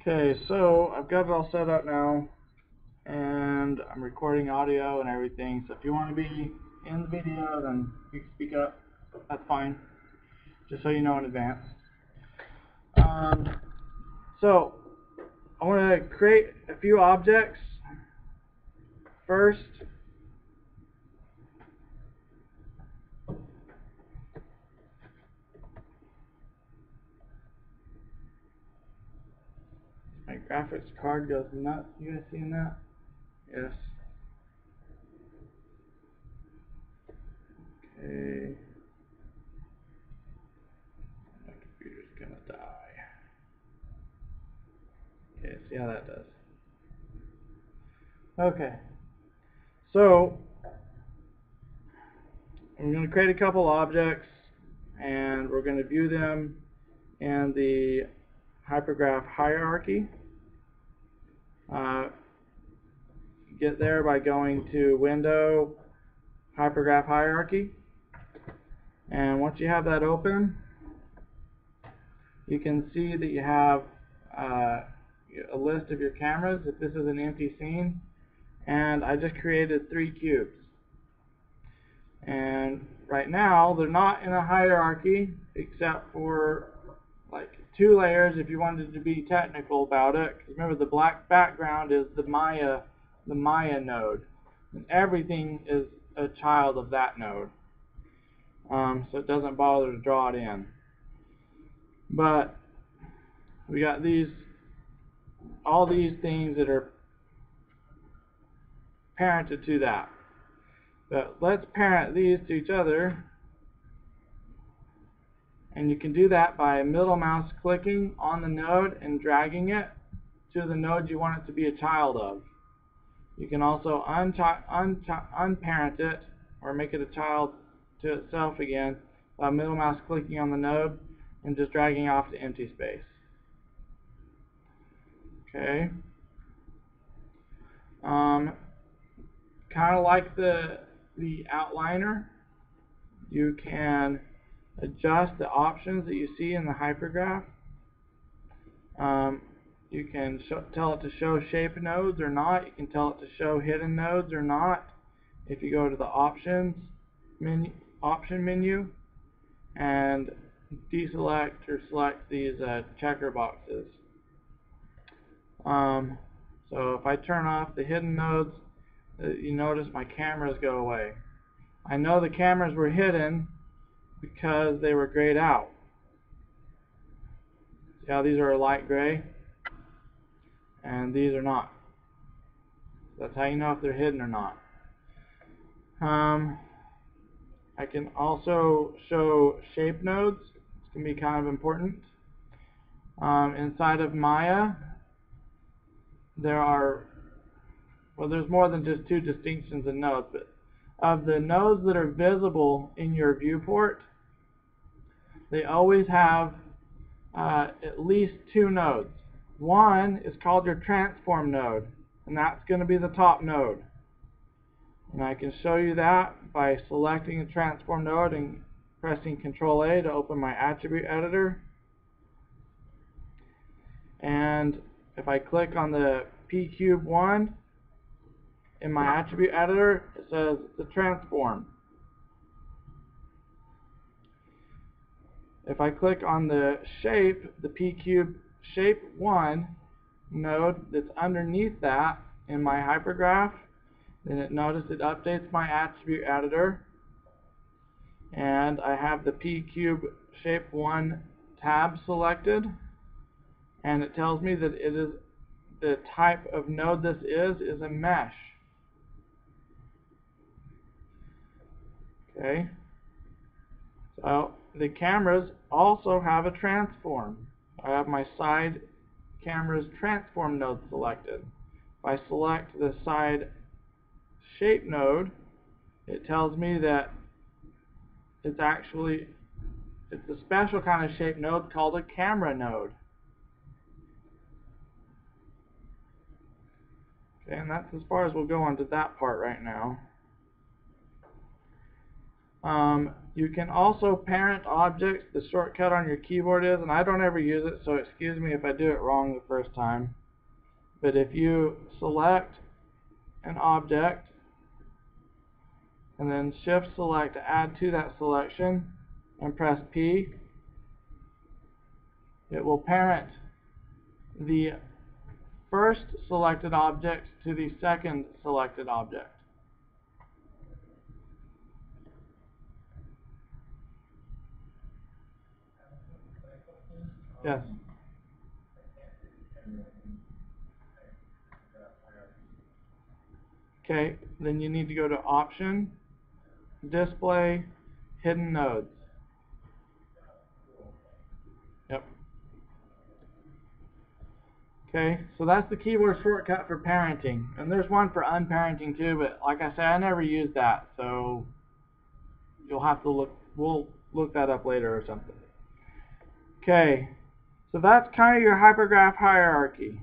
Okay, so I've got it all set up now, and I'm recording audio and everything, so if you want to be in the video, then you can speak up. That's fine, just so you know in advance. So I want to create a few objects first. My graphics card goes nuts. You guys seeing that? Yes. Okay. My computer's gonna die. Okay, see how that does. Okay. So I'm going to create a couple objects, and we're going to view them in the HypergraphHierarchy. Get there by going to Window, HypergraphHierarchy, and once you have that open, you can see that you have a list of your cameras if this is an empty scene, and I just created 3 cubes. And right now they're not in a hierarchy except for like 2 layers if you wanted to be technical about it. Because remember, the black background is the Maya node, and everything is a child of that node, so it doesn't bother to draw it in. But we got all these things that are parented to that. But let's parent these to each other, and you can do that by middle mouse clicking on the node and dragging it to the node you want it to be a child of. You can also unparent it or make it a child to itself again by middle mouse clicking on the node and just dragging off to empty space. Okay. Kind of like the outliner, you can adjust the options that you see in the hypergraph. You can tell it to show shape nodes or not. You can tell it to show hidden nodes or not. If you go to the option menu and deselect or select these checker boxes. So if I turn off the hidden nodes, you notice my cameras go away. I know the cameras were hidden because they were grayed out. See how these are a light gray? And these are not. That's how you know if they're hidden or not. I can also show shape nodes. It's going to be kind of important. Inside of Maya, there's more than just 2 distinctions in nodes, but of the nodes that are visible in your viewport, they always have at least 2 nodes. One is called your transform node, and that's going to be the top node. And I can show you that by selecting a transform node and pressing Ctrl-A to open my attribute editor. And if I click on the pCube1 in my attribute editor, it says the transform. If I click on the shape, the pCube shape 1 node that's underneath that in my hypergraph, then notice it updates my attribute editor, and I have the pCube shape 1 tab selected, and it tells me that it is the type of node this is a mesh. Okay, so the cameras also have a transform. I have my side camera's transform node selected. If I select the side shape node, it tells me that it's a special kind of shape node called a camera node. Okay, and that's as far as we'll go on to that part right now. You can also parent objects. The shortcut on your keyboard is, and I don't ever use it, so excuse me if I do it wrong the first time. But if you select an object and then shift select to add to that selection and press P, it will parent the first selected object to the second selected object. Yes. Okay, then you need to go to Option, Display, Hidden Nodes. Yep. Okay, so that's the keyboard shortcut for parenting. And there's one for unparenting too, but like I said, I never use that, so you'll have to we'll look that up later or something. Okay, so that's kind of your hypergraph hierarchy.